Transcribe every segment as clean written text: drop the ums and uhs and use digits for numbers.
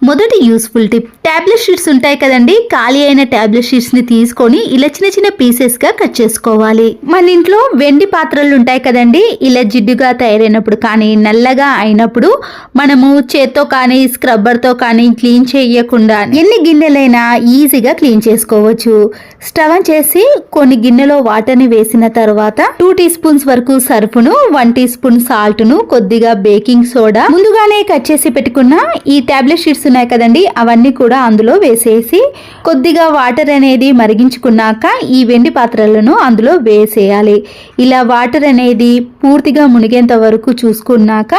మొదటి useful tip, tablet sheets ఉంటాయి కదండి, ఖాళీ అయిన టాబ్లెట్ షీట్స్ ని తీసుకొని ఇలా చిన్న చిన్న పీసెస్ గా కట్ చేసుకోవాలి. మన ఇంట్లో వెండి పాత్రలు ఉంటాయి కదండి, ఇలా జిడ్డుగా తయారైనప్పుడు కానీ నల్లగా అయినప్పుడు మనము చేత్తో కానీ స్క్రబ్బర్ తో కానీ క్లీన్ చేయకుండా ఎన్ని గిన్నెలైనా ఈజీగా క్లీన్ చేసుకోవచ్చు. స్టవ్ ఆన్ చేసి కొన్ని గిన్నెలో వాటర్ ని వేసిన తర్వాత 2 టీ స్పూన్స్ వరకు సర్ఫును, 1 టీ స్పూన్ సాల్ట్ ను, కొద్దిగా బేకింగ్ సోడా, ముందుగానే కట్ చేసి పెట్టుకున్న ఈ టాబ్లెట్ షీట్స్ ఉన్నాయి కదండి, అవన్నీ కూడా అందులో వేసేసి కొద్దిగా వాటర్ అనేది మరిగించుకున్నాక ఈ వెండి పాత్రలను అందులో వేసేయాలి. ఇలా వాటర్ అనేది పూర్తిగా మునిగేంత వరకు చూసుకున్నాక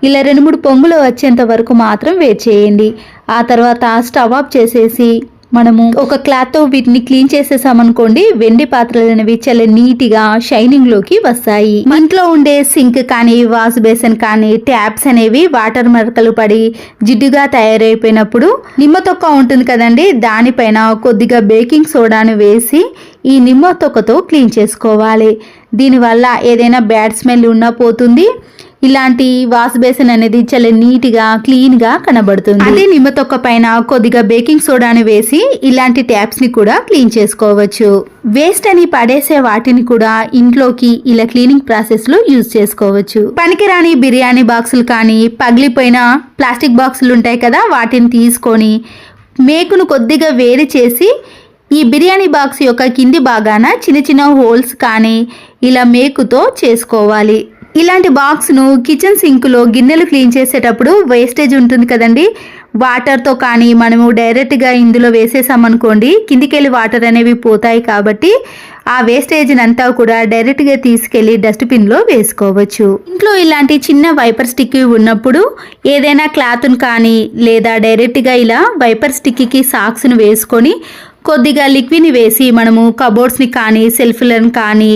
ఇలా 2-3 పొంగులు వచ్చేంత వరకు మాత్రం వేడి చేయండి. ఆ తర్వాత స్టవ్ ఆఫ్ చేసేసి మనము ఒక క్లాత్ తో వీటిని క్లీన్ చేసేసామనుకోండి, వెండి పాత్రలు అనేవి చాలా నీట్గా షైనింగ్ లోకి వస్తాయి. ఇంట్లో ఉండే సింక్ కానీ వాష్ బేసిన్ కానీ ట్యాప్స్ అనేవి వాటర్ మరకలు పడి జిడ్డుగా తయారైపోయినప్పుడు నిమ్మ తొక్క ఉంటుంది కదండి, దానిపైన కొద్దిగా బేకింగ్ సోడాను వేసి ఈ నిమ్మ తొక్కతో క్లీన్ చేసుకోవాలి. దీనివల్ల ఏదైనా బ్యాడ్ స్మెల్ ఉన్నా పోతుంది. ఇలాంటి వాష్ బేసిన్ అనేది చాలా నీట్గా క్లీన్గా కనబడుతుంది. అదే నిమ్మ తొక్క పైన కొద్దిగా బేకింగ్ సోడాని వేసి ఇలాంటి ట్యాప్స్ ని కూడా క్లీన్ చేసుకోవచ్చు. వేస్ట్ అని పడేసే వాటిని కూడా ఇంట్లోకి ఇలా క్లీనింగ్ ప్రాసెస్ లో యూజ్ చేసుకోవచ్చు. పనికిరాని బిర్యానీ బాక్సులు కానీ పగిలిపోయిన ప్లాస్టిక్ బాక్సులు ఉంటాయి కదా, వాటిని తీసుకొని మేకును కొద్దిగా వేడి చేసి ఈ బిర్యానీ బాక్స్ యొక్క కింది భాగాన చిన్న చిన్న హోల్స్ కానీ ఇలా మేకుతో చేసుకోవాలి. ఇలాంటి బాక్స్ను కిచెన్ సింక్లో గిన్నెలు క్లీన్ చేసేటప్పుడు వేస్టేజ్ ఉంటుంది కదండి, వాటర్తో కానీ మనము డైరెక్ట్గా ఇందులో వేసేసామనుకోండి కిందికెళ్ళి వాటర్ అనేవి పోతాయి. కాబట్టి ఆ వేస్టేజ్ని అంతా కూడా డైరెక్ట్గా తీసుకెళ్ళి డస్ట్బిన్లో వేసుకోవచ్చు. ఇంట్లో ఇలాంటి చిన్న వైపర్ స్టిక్ ఉన్నప్పుడు ఏదైనా క్లాత్ను కానీ లేదా డైరెక్ట్గా ఇలా వైపర్ స్టిక్కి సాక్స్ను వేసుకొని కొద్దిగా లిక్విడ్ని వేసి మనము కబోర్డ్స్ని కానీ సెల్ఫ్లను కానీ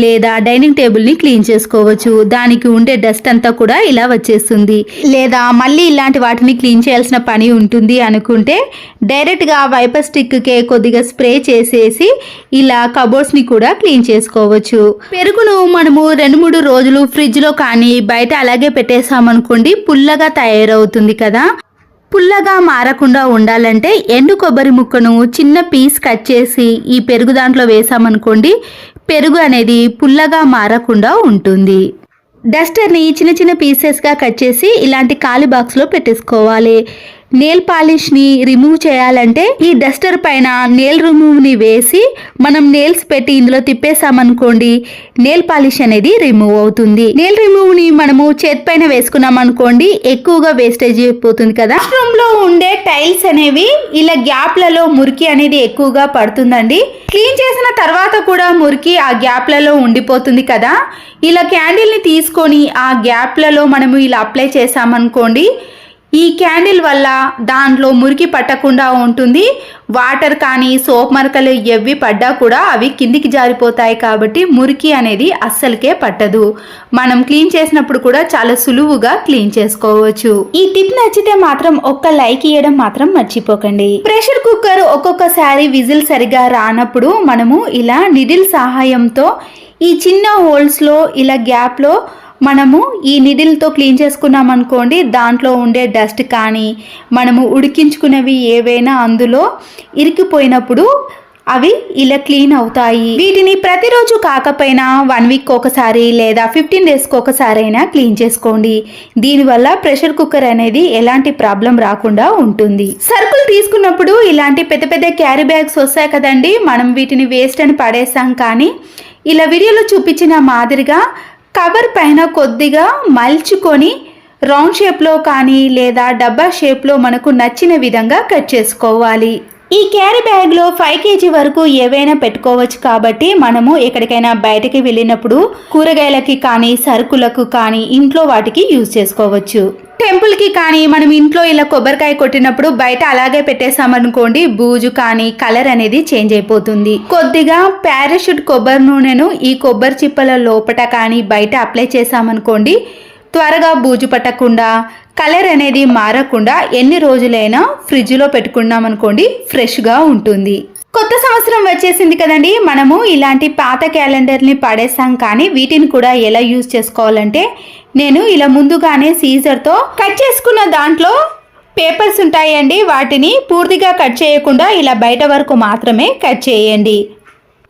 లేదా డైనింగ్ టేబుల్ని క్లీన్ చేసుకోవచ్చు. దానికి ఉండే డస్ట్ అంతా కూడా ఇలా వచ్చేస్తుంది. లేదా మళ్ళీ ఇలాంటి వాటిని క్లీన్ చేయాల్సిన పని ఉంటుంది అనుకుంటే డైరెక్ట్గా వైపర్ స్టిక్కే కొద్దిగా స్ప్రే చేసేసి ఇలా కబోర్డ్స్ని కూడా క్లీన్ చేసుకోవచ్చు. పెరుగును మనము 2-3 రోజులు ఫ్రిడ్జ్లో కానీ బయట అలాగే పెట్టేసామనుకోండి పుల్లగా తయారవుతుంది కదా. పుల్లగా మారకుండా ఉండాలంటే ఎండు కొబ్బరి ముక్కను చిన్న పీస్ కట్ చేసి ఈ పెరుగు దాంట్లో వేసామనుకోండి, పెరుగు అనేది పుల్లగా మారకుండా ఉంటుంది. డస్టర్ని చిన్న చిన్న పీసెస్గా కట్ చేసి ఇలాంటి ఖాళీ బాక్స్లో పెట్టేసుకోవాలి. నెయిల్ పాలిష్ని రిమూవ్ చేయాలంటే ఈ డస్టర్ పైన నెయిల్ రిమూవ్ని వేసి మనం నెయిల్స్ పెట్టి ఇందులో తిప్పేసామనుకోండి, నెయిల్ పాలిష్ అనేది రిమూవ్ అవుతుంది. నెయిల్ రిమూవ్ని మనము చేతి పైన వేసుకున్నాం అనుకోండి, ఎక్కువగా వేస్టేజ్ అయిపోతుంది కదా. రూమ్లో ఉండే టైల్స్ అనేవి ఇలా గ్యాప్లలో మురికి అనేది ఎక్కువగా పడుతుందండి. క్లీన్ చేసిన తర్వాత కూడా మురికి ఆ గ్యాప్లలో ఉండిపోతుంది కదా. ఇలా క్యాండిల్ని తీసుకొని ఆ గ్యాప్లలో మనము ఇలా అప్లై చేసామనుకోండి, ఈ క్యాండిల్ వల్ల దాంట్లో మురికి పట్టకుండా ఉంటుంది. వాటర్ కానీ సోప్ మరకలు ఎవ్వి పడ్డా కూడా అవి కిందికి జారిపోతాయి కాబట్టి మురికి అనేది అస్సలకే పట్టదు. మనం క్లీన్ చేసినప్పుడు కూడా చాలా సులువుగా క్లీన్ చేసుకోవచ్చు. ఈ టిప్ నచ్చితే మాత్రం ఒక్క లైక్ ఇవ్వడం మాత్రం మర్చిపోకండి. ప్రెషర్ కుక్కర్ ఒక్కొక్కసారి విజిల్ సరిగా రానప్పుడు మనము ఇలా నిడిల్ సహాయంతో ఈ చిన్న హోల్స్లో ఇలా గ్యాప్లో మనము ఈ నిడిల్తో క్లీన్ చేసుకున్నాం అనుకోండి, దాంట్లో ఉండే డస్ట్ కానీ మనము ఉడికించుకునేవి ఏవైనా అందులో ఇరికిపోయినప్పుడు అవి ఇలా క్లీన్ అవుతాయి. వీటిని ప్రతిరోజు కాకపోయినా 1 వీక్ ఒకసారి లేదా 15 డేస్కి ఒకసారి అయినా క్లీన్ చేసుకోండి. దీనివల్ల ప్రెషర్ కుక్కర్ అనేది ఎలాంటి ప్రాబ్లం రాకుండా ఉంటుంది. సరుకులు తీసుకున్నప్పుడు ఇలాంటి పెద్ద పెద్ద క్యారీ బ్యాగ్స్ వస్తాయి కదండి, మనం వీటిని వేస్ట్ అని పడేసాం. కానీ ఇలా వీడియోలో చూపించిన మాదిరిగా కవర్ పైన కొద్దిగా మల్చుకొని రౌండ్ షేప్లో కానీ లేదా డబ్బా షేప్లో మనకు నచ్చిన విధంగా కట్ చేసుకోవాలి. ఈ క్యారీ బ్యాగ్లో 5 kg వరకు ఏవైనా పెట్టుకోవచ్చు కాబట్టి మనము ఎక్కడికైనా బయటకి వెళ్ళినప్పుడు కూరగాయలకి కానీ సరుకులకు కానీ ఇంట్లో వాటికి యూజ్ చేసుకోవచ్చు. టెంపుల్కి కానీ మనం ఇంట్లో ఇలా కొబ్బరికాయ కొట్టినప్పుడు బయట అలాగే పెట్టేసామనుకోండి, బూజు కానీ కలర్ అనేది చేంజ్ అయిపోతుంది. కొద్దిగా పారాషూట్ కొబ్బరి నూనెను ఈ కొబ్బరి చిప్పల లోపట కానీ బయట అప్లై చేసామనుకోండి, త్వరగా బూజు పట్టకుండా కలర్ అనేది మారకుండా ఎన్ని రోజులైనా ఫ్రిడ్జ్లో పెట్టుకున్నాం అనుకోండి ఫ్రెష్గా ఉంటుంది. కొత్త సంవత్సరం వచ్చేసింది కదండి, మనము ఇలాంటి పాత క్యాలెండర్ని పడేసాం. కానీ వీటిని కూడా ఎలా యూజ్ చేసుకోవాలంటే నేను ఇలా ముందుగానే సీజర్తో కట్ చేసుకున్న దాంట్లో పేపర్స్ ఉంటాయండి, వాటిని పూర్తిగా కట్ చేయకుండా ఇలా బయట వరకు మాత్రమే కట్ చేయండి.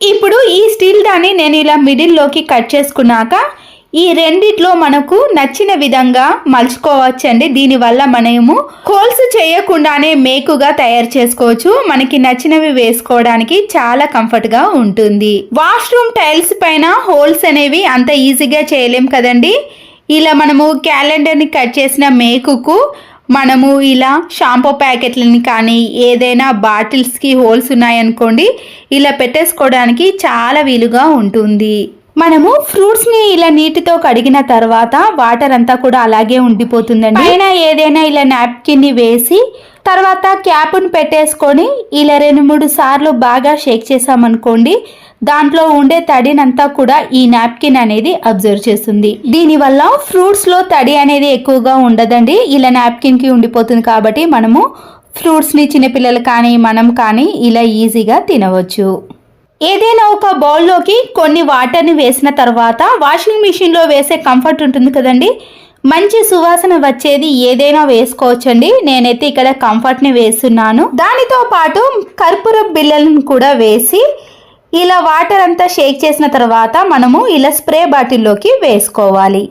ఇప్పుడు ఈ స్టీల్ దాన్ని నేను ఇలా మిడిల్లోకి కట్ చేసుకున్నాక ఈ రెండిట్లో మనకు నచ్చిన విధంగా మలుచుకోవచ్చండి. దీనివల్ల మనము హోల్స్ చేయకుండానే మేకుగా తయారు చేసుకోవచ్చు. మనకి నచ్చినవి వేసుకోవడానికి చాలా కంఫర్ట్గా ఉంటుంది. వాష్రూమ్ టైల్స్ పైన హోల్స్ అనేవి అంత ఈజీగా చేయలేం కదండి. ఇలా మనము క్యాలెండర్ని కట్ చేసిన మేకుకు మనము ఇలా షాంపూ ప్యాకెట్లని కానీ ఏదైనా బాటిల్స్కి హోల్స్ ఉన్నాయనుకోండి, ఇలా పెట్టేసుకోవడానికి చాలా వీలుగా ఉంటుంది. మనము ఫ్రూట్స్ని ఇలా నీటితో కడిగిన తర్వాత వాటర్ అంతా కూడా అలాగే ఉండిపోతుందండి. పైన ఏదైనా ఇలా నాప్కిన్ని వేసి తర్వాత క్యాప్ను పెట్టేసుకొని ఇలా 2-3 సార్లు బాగా షేక్ చేసామనుకోండి, దాంట్లో ఉండే తడినంతా కూడా ఈ నాప్కిన్ అనేది అబ్జర్వ్ చేస్తుంది. దీనివల్ల ఫ్రూట్స్లో తడి అనేది ఎక్కువగా ఉండదండి. ఇలా నాప్కిన్కి ఉండిపోతుంది కాబట్టి మనము ఫ్రూట్స్ని చిన్నపిల్లలు కానీ మనం కానీ ఇలా ఈజీగా తినవచ్చు. ఏదైనా ఒక బౌల్లోకి కొన్ని వాటర్ని వేసిన తర్వాత వాషింగ్ మిషన్లో వేసే కంఫర్ట్ ఉంటుంది కదండి, మంచి సువాసన వచ్చేది ఏదైనా వేసుకోవచ్చండి. నేనైతే ఇక్కడ కంఫర్ట్ని వేస్తున్నాను. దానితో పాటు కర్పూర బిళ్ళలను కూడా వేసి ఇలా వాటర్ అంతా షేక్ చేసిన తర్వాత మనము ఇలా స్ప్రే బాటిల్లోకి వేసుకోవాలి.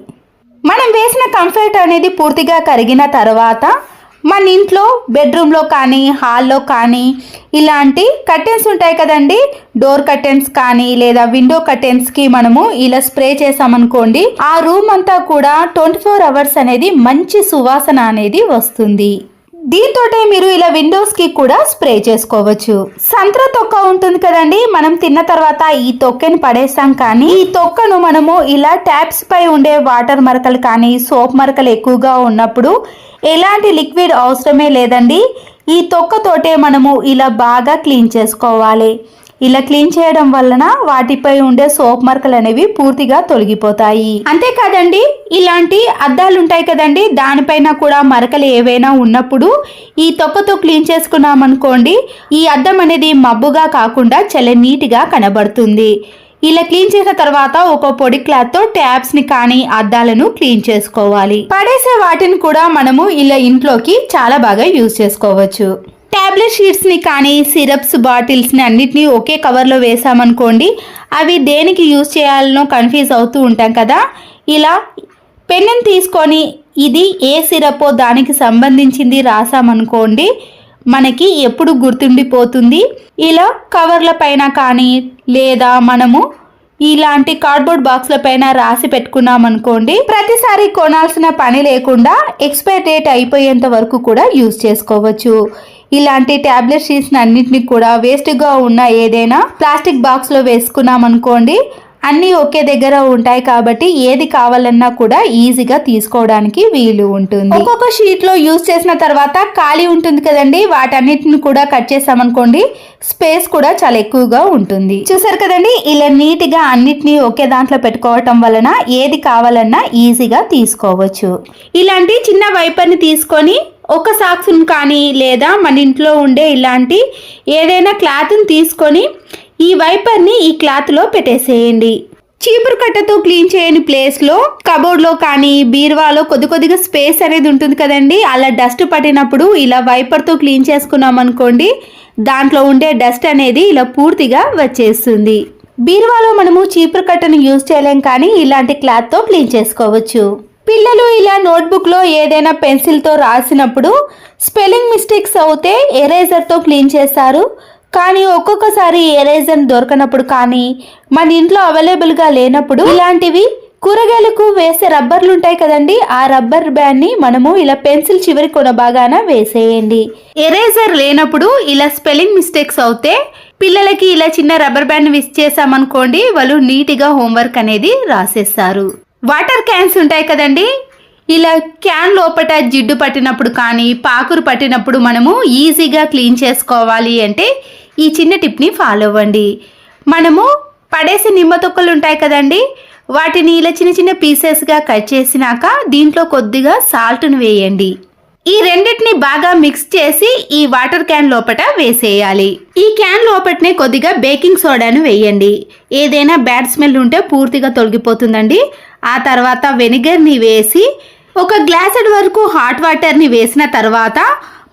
మనం వేసిన కంఫర్ట్ అనేది పూర్తిగా కరిగిన తర్వాత మన ఇంట్లో బెడ్రూమ్లో కానీ హాల్లో కానీ ఇలాంటి కర్టెన్స్ ఉంటాయి కదండి, డోర్ కర్టెన్స్ కానీ లేదా విండో కర్టెన్స్కి మనము ఇలా స్ప్రే చేసామనుకోండి, ఆ రూమ్ అంతా కూడా 24 అవర్స్ అనేది మంచి సువాసన అనేది వస్తుంది. దీంతో మీరు ఇలా విండోస్కి కూడా స్ప్రే చేసుకోవచ్చు. సంత్ర తొక్క ఉంటుంది కదండి, మనం తిన్న తర్వాత ఈ తొక్కని పడేస్తాం, కానీ ఈ తొక్కను మనము ఇలా ట్యాప్స్ పై ఉండే వాటర్ మరకలు కానీ సోప్ మరకలు ఎక్కువగా ఉన్నప్పుడు ఎలాంటి లిక్విడ్ అవసరమే లేదండి. ఈ తొక్కతోటే మనము ఇలా బాగా క్లీన్ చేసుకోవాలి. ఇలా క్లీన్ చేయడం వలన వాటిపై ఉండే సోప్ మరకలు అనేవి పూర్తిగా తొలగిపోతాయి. అంతేకాదండి, ఇలాంటి అద్దాలు ఉంటాయి కదండి, దానిపైన కూడా మరకలు ఏవైనా ఉన్నప్పుడు ఈ తొక్కతో క్లీన్ చేసుకున్నామనుకోండి, ఈ అద్దం అనేది మబ్బుగా కాకుండా చాలా నీట్గా కనబడుతుంది. ఇలా క్లీన్ చేసిన తర్వాత ఒక పొడి క్లాత్తో ట్యాప్స్ని కానీ అద్దాలను క్లీన్ చేసుకోవాలి. పడేసే వాటిని కూడా మనము ఇలా ఇంట్లోకి చాలా బాగా యూజ్ చేసుకోవచ్చు. టాబ్లెట్ షీట్స్ని కానీ సిరప్స్ బాటిల్స్ని అన్నిటినీ ఒకే కవర్లో వేసామనుకోండి, అవి దేనికి యూజ్ చేయాలనో కన్ఫ్యూజ్ అవుతూ ఉంటాం కదా. ఇలా పెన్నుని తీసుకొని ఇది ఏ సిరపో దానికి సంబంధించింది రాసామనుకోండి, మనకి ఎప్పుడు గుర్తుండిపోతుంది. ఇలా కవర్ల పైన కానీ లేదా మనము ఇలాంటి కార్డ్బోర్డ్ బాక్స్ల పైన రాసి పెట్టుకున్నాం అనుకోండి, ప్రతిసారి కొనాల్సిన పని లేకుండా ఎక్స్పైర్ డేట్ అయిపోయేంత వరకు కూడా యూజ్ చేసుకోవచ్చు. ఇలాంటి టాబ్లెట్ షీట్స్ అన్నింటినీ కూడా వేస్ట్గా ఉన్న ఏదైనా ప్లాస్టిక్ బాక్స్లో వేసుకున్నాం అనుకోండి, అన్నీ ఒకే దగ్గర ఉంటాయి కాబట్టి ఏది కావాలన్నా కూడా ఈజీగా తీసుకోవడానికి వీలు ఉంటుంది. ఒక్కొక్క షీట్లో యూజ్ చేసిన తర్వాత ఖాళీ ఉంటుంది కదండి, వాటన్నిటిని కూడా కట్ చేసామనుకోండి, స్పేస్ కూడా చాలా ఎక్కువగా ఉంటుంది. చూసారు కదండి, ఇలా నీట్గా అన్నిటినీ ఒకే దాంట్లో పెట్టుకోవటం వలన ఏది కావాలన్నా ఈజీగా తీసుకోవచ్చు. ఇలాంటి చిన్న వైపర్ని తీసుకొని ఒక సాక్స్ని కానీ లేదా మన ఇంట్లో ఉండే ఇలాంటి ఏదైనా క్లాత్ని తీసుకొని ఈ వైపర్ని ఈ క్లాత్లో పెట్టేసేయండి. చీపురు కట్టతో క్లీన్ చేయని ప్లేస్లో కబోర్డ్లో కానీ బీరువాలో కొద్దిగా స్పేస్ అనేది ఉంటుంది కదండి, అలా డస్ట్ పట్టినప్పుడు ఇలా వైపర్తో క్లీన్ చేసుకున్నాం అనుకోండి, దాంట్లో ఉండే డస్ట్ అనేది ఇలా పూర్తిగా వచ్చేస్తుంది. బీరువాలో మనము చీపురు కట్టను యూజ్ చేయలేం, కానీ ఇలాంటి క్లాత్తో క్లీన్ చేసుకోవచ్చు. పిల్లలు ఇలా నోట్బుక్లో ఏదైనా పెన్సిల్తో రాసినప్పుడు స్పెల్లింగ్ మిస్టేక్స్ అవుతే ఎరేజర్తో క్లీన్ చేస్తారు, కానీ ఒక్కొక్కసారి ఎరేజర్ దొరకనప్పుడు కానీ మన ఇంట్లో అవైలబుల్గా లేనప్పుడు ఇలాంటివి కూరగాయలకు వేసే రబ్బర్లు ఉంటాయి కదండి, ఆ రబ్బర్ బ్యాండ్ని మనము ఇలా పెన్సిల్ చివరి కొన భాగాన వేసేయండి. ఎరేజర్ లేనప్పుడు ఇలా స్పెల్లింగ్ మిస్టేక్స్ అవుతే పిల్లలకి ఇలా చిన్న రబ్బర్ బ్యాండ్ విస్ చేసామనుకోండి, వాళ్ళు నీట్గా హోంవర్క్ అనేది రాసేస్తారు. వాటర్ క్యాన్స్ ఉంటాయి కదండి, ఇలా క్యాన్ లోపట జిడ్డు పట్టినప్పుడు కానీ పాకురు పట్టినప్పుడు మనము ఈజీగా క్లీన్ చేసుకోవాలి అంటే ఈ చిన్న టిప్ని ఫాలో అవ్వండి. మనము పడేసే నిమ్మ తొక్కలు ఉంటాయి కదండి, వాటిని ఇలా చిన్న పీసెస్గా కట్ చేసినాక దీంట్లో కొద్దిగా సాల్ట్ను వేయండి. ఈ రెండింటిని బాగా మిక్స్ చేసి ఈ వాటర్ క్యాన్ లోపట వేసేయాలి. ఈ క్యాన్ లోపటనే కొద్దిగా బేకింగ్ సోడాను వేయండి. ఏదైనా బ్యాడ్ స్మెల్ ఉంటే పూర్తిగా తొలగిపోతుందండి. ఆ తర్వాత వెనిగర్ని వేసి ఒక గ్లాసెడ్ వరకు హాట్ వాటర్ని వేసిన తర్వాత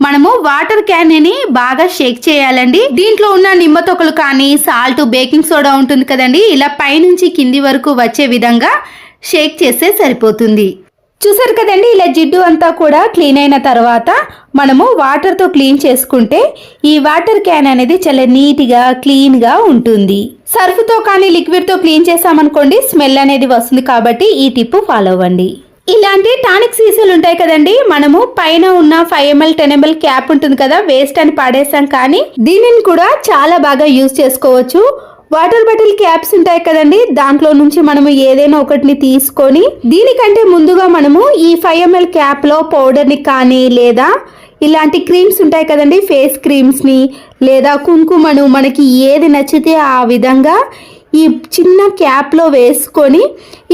మనము వాటర్ క్యాన్ ని బాగా షేక్ చేయాలండి. దీంట్లో ఉన్న నిమ్మ తొక్కలు కానీ సాల్ట్, బేకింగ్ సోడా ఉంటుంది కదండి, ఇలా పైనుంచి కింది వరకు వచ్చే విధంగా షేక్ చేస్తే సరిపోతుంది. చూసారు కదండి, ఇలా జిడ్డు అంతా కూడా క్లీన్ అయిన తర్వాత మనము వాటర్తో క్లీన్ చేసుకుంటే ఈ వాటర్ క్యాన్ అనేది చాలా నీట్గా క్లీన్గా ఉంటుంది. సర్ఫ్తో కానీ లిక్విడ్తో క్లీన్ చేసామనుకోండి స్మెల్ అనేది వస్తుంది. కాబట్టి ఈ టిప్ ఫాలో అవ్వండి. ఇలాంటి టానిక్ సీసాలు ఉంటాయి కదండి, మనము పైన ఉన్న 5 ml 10 ml క్యాప్ ఉంటుంది కదా, వేస్ట్ అని పాడేసాం, కానీ దీనిని కూడా చాలా బాగా యూజ్ చేసుకోవచ్చు. వాటర్ బాటిల్ క్యాప్స్ ఉంటాయి కదండి, దాంట్లో నుంచి మనము ఏదైనా ఒకటిని తీసుకొని దీనికంటే ముందుగా మనము ఈ 5 ml క్యాప్లో పౌడర్ని కానీ లేదా ఇలాంటి క్రీమ్స్ ఉంటాయి కదండి, ఫేస్ క్రీమ్స్ని లేదా కుంకుమను మనకి ఏది నచ్చితే ఆ విధంగా ఈ చిన్న క్యాప్లో వేసుకొని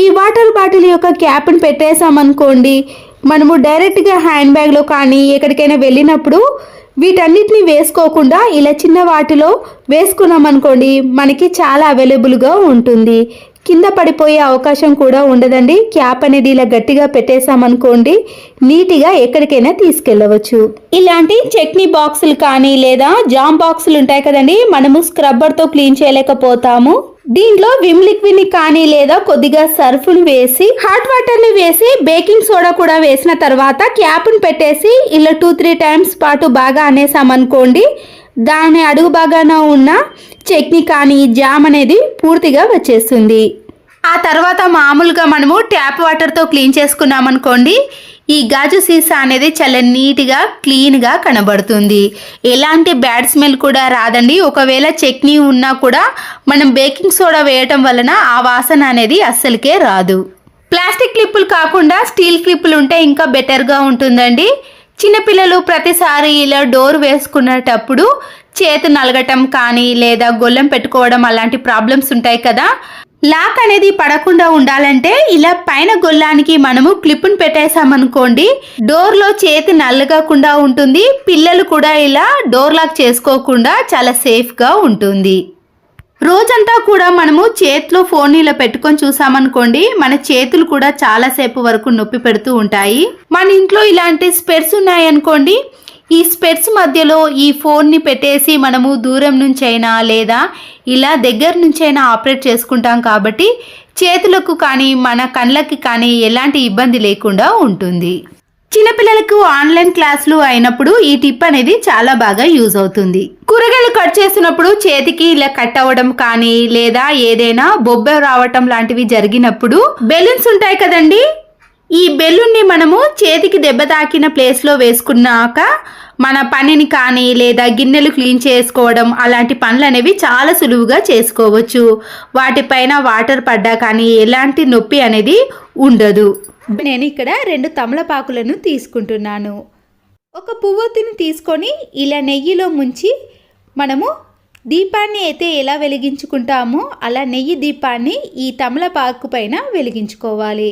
ఈ వాటర్ బాటిల్ యొక్క క్యాప్ని పెట్టేసామనుకోండి, మనము డైరెక్ట్గా హ్యాండ్ బ్యాగ్లో కానీ ఎక్కడికైనా వెళ్ళినప్పుడు వీటన్నిటిని వేసుకోకుండా ఇలా చిన్న వాటిలో వేసుకున్నాం అనుకోండి, మనకి చాలా అవైలబుల్గా ఉంటుంది. కింద పడిపోయే అవకాశం కూడా ఉండదండి. క్యాప్ అనేది ఇలా గట్టిగా పెట్టేసామనుకోండి, నీట్గా ఎక్కడికైనా తీసుకెళ్ళవచ్చు. ఇలాంటి చట్నీ బాక్సులు కానీ లేదా జామ్ బాక్సులు ఉంటాయి కదండి, మనము స్క్రబ్బర్తో క్లీన్ చేయలేకపోతాము. దీంట్లో విమ్ లిక్విడ్ ని కానీ లేదా కొద్దిగా సర్ఫ్ను వేసి హాట్ వాటర్ ని వేసి బేకింగ్ సోడా కూడా వేసిన తర్వాత క్యాప్ ను పెట్టేసి ఇలా 2-3 టైమ్స్ పాటు బాగా అనేసామనుకోండి, దాని అడుగు బాగాన ఉన్న చట్నీ కానీ జామ్ అనేది పూర్తిగా వచ్చేస్తుంది. ఆ తర్వాత మామూలుగా మనము ట్యాప్ వాటర్తో క్లీన్ చేసుకున్నామనుకోండి, ఈ గాజు సీసా అనేది చాలా నీట్గా క్లీన్గా కనబడుతుంది. ఎలాంటి బ్యాడ్ స్మెల్ కూడా రాదండి. ఒకవేళ చట్నీ ఉన్నా కూడా మనం బేకింగ్ సోడా వేయటం వలన ఆ వాసన అనేది అస్సలకే రాదు. ప్లాస్టిక్ క్లిప్పులు కాకుండా స్టీల్ క్లిప్పులు ఉంటే ఇంకా బెటర్గా ఉంటుందండి. చిన్నపిల్లలు ప్రతిసారి ఇలా డోర్ వేసుకునేటప్పుడు చేతి నలగటం కానీ లేదా గొల్లెం పెట్టుకోవడం అలాంటి ప్రాబ్లమ్స్ ఉంటాయి కదా, లాక్ అనేది పడకుండా ఉండాలంటే ఇలా పైన గొల్లానికి మనము క్లిప్ను పెట్టేసామనుకోండి, డోర్లో చేతి నల్లగకుండా ఉంటుంది. పిల్లలు కూడా ఇలా డోర్ లాక్ చేసుకోకుండా చాలా సేఫ్గా ఉంటుంది. రోజంతా కూడా మనము చేతిలో ఫోన్ ఇలా పెట్టుకొని చూసామనుకోండి, మన చేతులు కూడా చాలాసేపు వరకు నొప్పి పెడుతూ ఉంటాయి. మన ఇంట్లో ఇలాంటి స్పెట్స్ ఉన్నాయనుకోండి, ఈ స్పెట్స్ మధ్యలో ఈ ఫోన్ని పెట్టేసి మనము దూరం నుంచైనా లేదా ఇలా దగ్గర నుంచైనా ఆపరేట్ చేసుకుంటాం. కాబట్టి చేతులకు కానీ మన కళ్ళకి కానీ ఎలాంటి ఇబ్బంది లేకుండా ఉంటుంది. చిన్నపిల్లలకు ఆన్లైన్ క్లాసులు అయినప్పుడు ఈ టిప్ అనేది చాలా బాగా యూజ్ అవుతుంది. కూరగాయలు కట్ చేసినప్పుడు చేతికి ఇలా కట్ అవ్వడం కానీ లేదా ఏదైనా బొబ్బ రావటం లాంటివి జరిగినప్పుడు బెలూన్స్ ఉంటాయి కదండి, ఈ బెలూన్ని మనము చేతికి దెబ్బ తాకిన ప్లేస్లో వేసుకున్నాక మన పనిని కానీ లేదా గిన్నెలు క్లీన్ చేసుకోవడం అలాంటి పనులు అనేవి చాలా సులువుగా చేసుకోవచ్చు. వాటిపైన వాటర్ పడ్డా కానీ ఎలాంటి నొప్పి అనేది ఉండదు. నేను ఇక్కడ 2 తమలపాకులను తీసుకుంటున్నాను. ఒక పువ్వొత్తిని తీసుకొని ఇలా నెయ్యిలో ముంచి మనము దీపాన్ని అయితే ఎలా వెలిగించుకుంటామో అలా నెయ్యి దీపాన్ని ఈ తమలపాకు పైన వెలిగించుకోవాలి.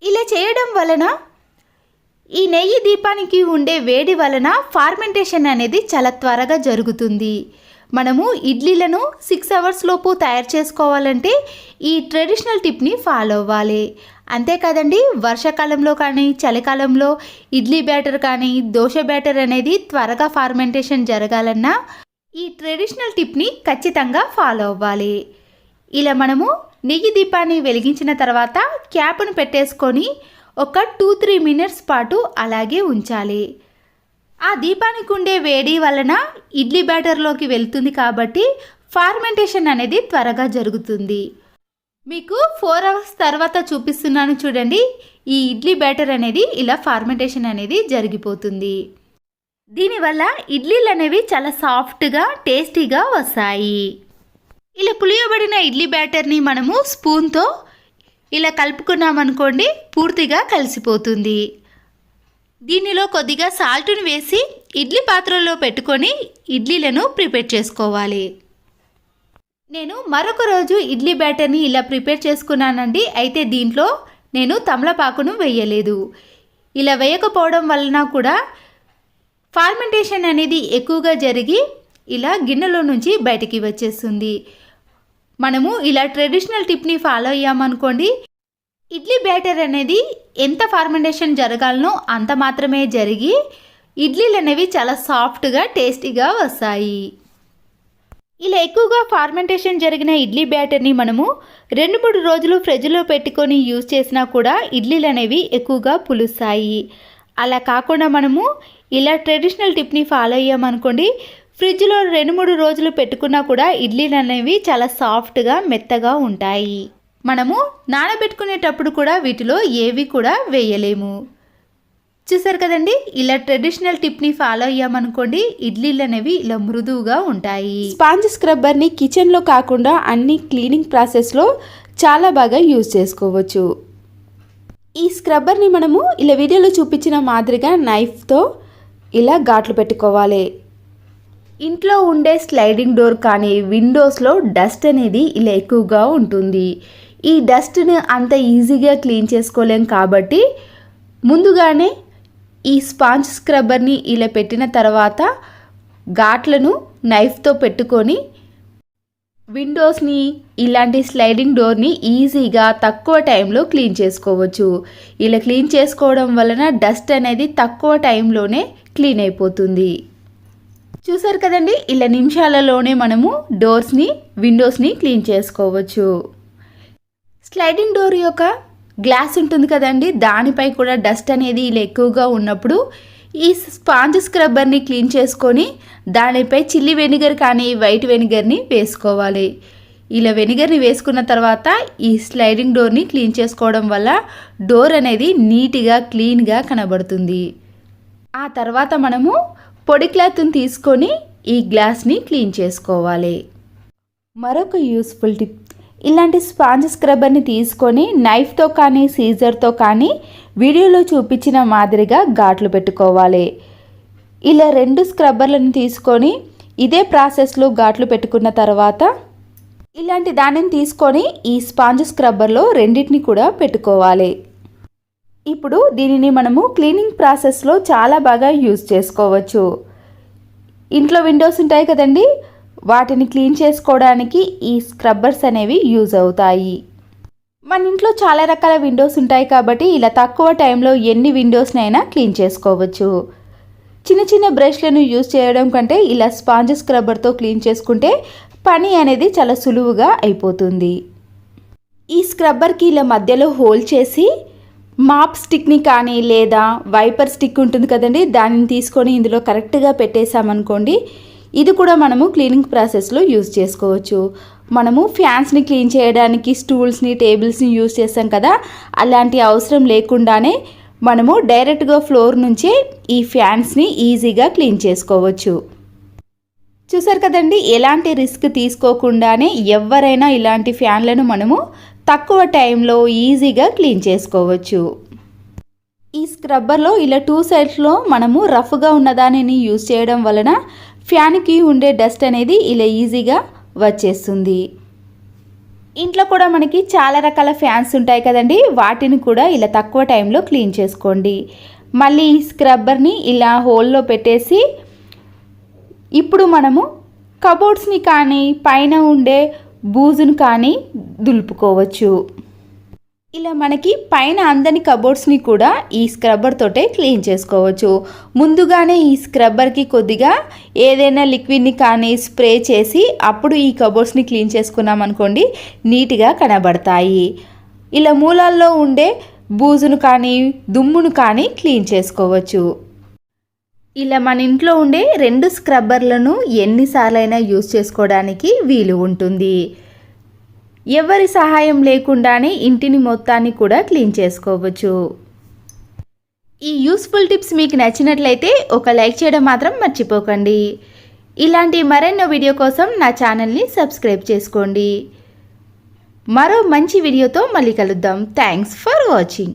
ఇలా చేయడం వలన ఈ నెయ్యి దీపానికి ఉండే వేడి వలన ఫార్మెంటేషన్ అనేది చాలా త్వరగా జరుగుతుంది. మనము ఇడ్లీలను 6 hours లోపు తయారు చేసుకోవాలంటే ఈ ట్రెడిషనల్ టిప్ని ఫాలో అవ్వాలి. అంతే కదండి, వర్షాకాలంలో కానీ చలికాలంలో ఇడ్లీ బ్యాటర్ కానీ దోశ బ్యాటర్ అనేది త్వరగా ఫార్మెంటేషన్ జరగాలన్నా ఈ ట్రెడిషనల్ టిప్ని ఖచ్చితంగా ఫాలో అవ్వాలి. ఇలా మనము నెయ్యి దీపాన్ని వెలిగించిన తర్వాత క్యాప్ను పెట్టేసుకొని ఒక 2-3 minutes పాటు అలాగే ఉంచాలి. ఆ దీపానికి ఉండే వేడి వలన ఇడ్లీ బ్యాటర్లోకి వెళ్తుంది కాబట్టి ఫార్మెంటేషన్ అనేది త్వరగా జరుగుతుంది. మీకు 4 hours తర్వాత చూపిస్తున్నాను చూడండి, ఈ ఇడ్లీ బ్యాటర్ అనేది ఇలా ఫార్మెంటేషన్ అనేది జరిగిపోతుంది. దీనివల్ల ఇడ్లీలు అనేవి చాలా సాఫ్ట్గా టేస్టీగా వస్తాయి. ఇలా పులియబడిన ఇడ్లీ బ్యాటర్ని మనము స్పూన్తో ఇలా కలుపుకున్నామనుకోండి, పూర్తిగా కలిసిపోతుంది. దీనిలో కొద్దిగా సాల్ట్ని వేసి ఇడ్లీ పాత్రలో పెట్టుకొని ఇడ్లీలను ప్రిపేర్ చేసుకోవాలి. నేను మరొక రోజు ఇడ్లీ బ్యాటర్ని ఇలా ప్రిపేర్ చేసుకున్నానండి. అయితే దీంట్లో నేను తమలపాకును వేయలేదు. ఇలా వేయకపోవడం వలన కూడా ఫార్మెంటేషన్ అనేది ఎక్కువగా జరిగి ఇలా గిన్నెలో నుంచి బయటికి వచ్చేస్తుంది. మనము ఇలా ట్రెడిషనల్ టిప్ని ఫాలో అయ్యామనుకోండి, ఇడ్లీ బ్యాటర్ అనేది ఎంత ఫార్మెంటేషన్ జరగాలనో అంత మాత్రమే జరిగి ఇడ్లీలు అనేవి చాలా సాఫ్ట్గా టేస్టీగా వస్తాయి. ఇలా ఎక్కువగా ఫార్మెంటేషన్ జరిగిన ఇడ్లీ బ్యాటర్ని మనము 2-3 రోజులు ఫ్రిడ్జ్లో పెట్టుకొని యూజ్ చేసినా కూడా ఇడ్లీలు అనేవి ఎక్కువగా పులుస్తాయి. అలా కాకుండా మనము ఇలా ట్రెడిషనల్ టిప్ని ఫాలో అయ్యామనుకోండి, ఫ్రిడ్జ్లో 2-3 రోజులు పెట్టుకున్నా కూడా ఇడ్లీలు అనేవి చాలా సాఫ్ట్గా మెత్తగా ఉంటాయి. మనము నానబెట్టుకునేటప్పుడు కూడా వీటిలో ఏవి కూడా వేయలేము. చూసారు కదండి, ఇలా ట్రెడిషనల్ టిప్ని ఫాలో అయ్యామనుకోండి ఇడ్లీలు అనేవి ఇలా మృదువుగా ఉంటాయి. స్పాంజ్ స్క్రబ్బర్ని కిచెన్లో కాకుండా అన్ని క్లీనింగ్ ప్రాసెస్లో చాలా బాగా యూజ్ చేసుకోవచ్చు. ఈ స్క్రబ్బర్ని మనము ఇలా వీడియోలో చూపించిన మాదిరిగా నైఫ్తో ఇలా ఘాట్లు పెట్టుకోవాలి. ఇంట్లో ఉండే స్లైడింగ్ డోర్ కానీ విండోస్లో డస్ట్ అనేది ఇలా ఎక్కువగా ఉంటుంది. ఈ డస్ట్ని అంత ఈజీగా క్లీన్ చేసుకోలేం కాబట్టి ముందుగానే ఈ స్పాంజ్ స్క్రబ్బర్ని ఇలా పెట్టిన తర్వాత ఘాట్లను నైఫ్తో పెట్టుకొని విండోస్ని ఇలాంటి స్లైడింగ్ డోర్ని ఈజీగా తక్కువ టైంలో క్లీన్ చేసుకోవచ్చు. ఇలా క్లీన్ చేసుకోవడం వలన డస్ట్ అనేది తక్కువ టైంలోనే క్లీన్ అయిపోతుంది. చూసారు కదండి, ఇలా నిమిషాలలోనే మనము డోర్స్ని విండోస్ని క్లీన్ చేసుకోవచ్చు. స్లైడింగ్ డోర్ యొక్క గ్లాస్ ఉంటుంది కదండి, దానిపై కూడా డస్ట్ అనేది ఇలా ఎక్కువగా ఉన్నప్పుడు ఈ స్పాంజ్ స్క్రబ్బర్ని క్లీన్ చేసుకొని దానిపై చిల్లీ వెనిగర్ కానీ వైట్ వెనిగర్ని వేసుకోవాలి. ఇలా వెనిగర్ని వేసుకున్న తర్వాత ఈ స్లైడింగ్ డోర్ని క్లీన్ చేసుకోవడం వల్ల డోర్ అనేది నీట్గా క్లీన్గా కనబడుతుంది. ఆ తర్వాత మనము పొడి క్లాత్ని తీసుకొని ఈ గ్లాస్ని క్లీన్ చేసుకోవాలి. మరొక యూస్ఫుల్ టిప్, ఇలాంటి స్పాంజ్ స్క్రబ్బర్ని తీసుకొని నైఫ్తో కానీ సీజర్తో కానీ వీడియోలో చూపించిన మాదిరిగా ఘాట్లు పెట్టుకోవాలి. ఇలా 2 స్క్రబ్బర్లను తీసుకొని ఇదే ప్రాసెస్లో ఘాట్లు పెట్టుకున్న తర్వాత ఇలాంటి దానిని తీసుకొని ఈ స్పాంజ్ స్క్రబ్బర్లో రెండింటిని కూడా పెట్టుకోవాలి. ఇప్పుడు దీనిని మనము క్లీనింగ్ ప్రాసెస్లో చాలా బాగా యూజ్ చేసుకోవచ్చు. ఇంట్లో విండోస్ ఉంటాయి కదండి, వాటిని క్లీన్ చేసుకోవడానికి ఈ స్క్రబ్బర్స్ అనేవి యూజ్ అవుతాయి. మన ఇంట్లో చాలా రకాల విండోస్ ఉంటాయి కాబట్టి ఇలా తక్కువ టైంలో ఎన్ని విండోస్నైనా క్లీన్ చేసుకోవచ్చు. చిన్న చిన్న బ్రష్లను యూజ్ చేయడం కంటే ఇలా స్పాంజ్ స్క్రబ్బర్తో క్లీన్ చేసుకుంటే పని అనేది చాలా సులువుగా అయిపోతుంది. ఈ స్క్రబ్బర్కి ఇలా మధ్యలో హోల్ చేసి మాప్ స్టిక్ని కానీ లేదా వైపర్ స్టిక్ ఉంటుంది కదండి, దానిని తీసుకొని ఇందులో కరెక్ట్గా పెట్టేసామనుకోండి, ఇది కూడా మనము క్లీనింగ్ ప్రాసెస్లో యూజ్ చేసుకోవచ్చు. మనము ఫ్యాన్స్ని క్లీన్ చేయడానికి స్టూల్స్ని టేబుల్స్ని యూజ్ చేస్తాం కదా, అలాంటి అవసరం లేకుండానే మనము డైరెక్ట్గా ఫ్లోర్ నుంచే ఈ ఫ్యాన్స్ని ఈజీగా క్లీన్ చేసుకోవచ్చు. చూసారు కదండి, ఎలాంటి రిస్క్ తీసుకోకుండానే ఎవరైనా ఇలాంటి ఫ్యాన్లను మనము తక్కువ టైంలో ఈజీగా క్లీన్ చేసుకోవచ్చు. ఈ స్క్రబ్బర్లో ఇలా 2 సైడ్స్లో మనము రఫ్గా ఉన్నదానిని యూజ్ చేయడం వలన ఫ్యాన్కి ఉండే డస్ట్ అనేది ఇలా ఈజీగా వచ్చేస్తుంది. ఇంట్లో కూడా మనకి చాలా రకాల ఫ్యాన్స్ ఉంటాయి కదండి, వాటిని కూడా ఇలా తక్కువ టైంలో క్లీన్ చేసుకోండి. మళ్ళీ ఈ స్క్రబ్బర్ని ఇలా హోల్లో పెట్టేసి ఇప్పుడు మనము కబోర్డ్స్ని కానీ పైన ఉండే బూజును కానీ దులుపుకోవచ్చు. ఇలా మనకి పైన అందని కబోర్డ్స్ని కూడా ఈ స్క్రబ్బర్ తోటే క్లీన్ చేసుకోవచ్చు. ముందుగానే ఈ స్క్రబ్బర్కి కొద్దిగా ఏదైనా లిక్విడ్ని కానీ స్ప్రే చేసి అప్పుడు ఈ కబోర్డ్స్ని క్లీన్ చేసుకున్నాం అనుకోండి, నీట్గా కనబడతాయి. ఇలా మూలాల్లో ఉండే బూజును కానీ దుమ్మును కానీ క్లీన్ చేసుకోవచ్చు. ఇలా మన ఇంట్లో ఉండే 2 స్క్రబ్బర్లను ఎన్నిసార్లైనా యూజ్ చేసుకోవడానికి వీలు ఉంటుంది. ఎవరి సహాయం లేకుండానే ఇంటిని మొత్తాన్ని కూడా క్లీన్ చేసుకోవచ్చు. ఈ యూస్ఫుల్ టిప్స్ మీకు నచ్చినట్లయితే ఒక లైక్ చేయడం మాత్రం మర్చిపోకండి. ఇలాంటి మరెన్నో వీడియో కోసం నా ఛానల్ని సబ్స్క్రైబ్ చేసుకోండి. మరో మంచి వీడియోతో మళ్ళీ కలుద్దాం. Thanks for watching.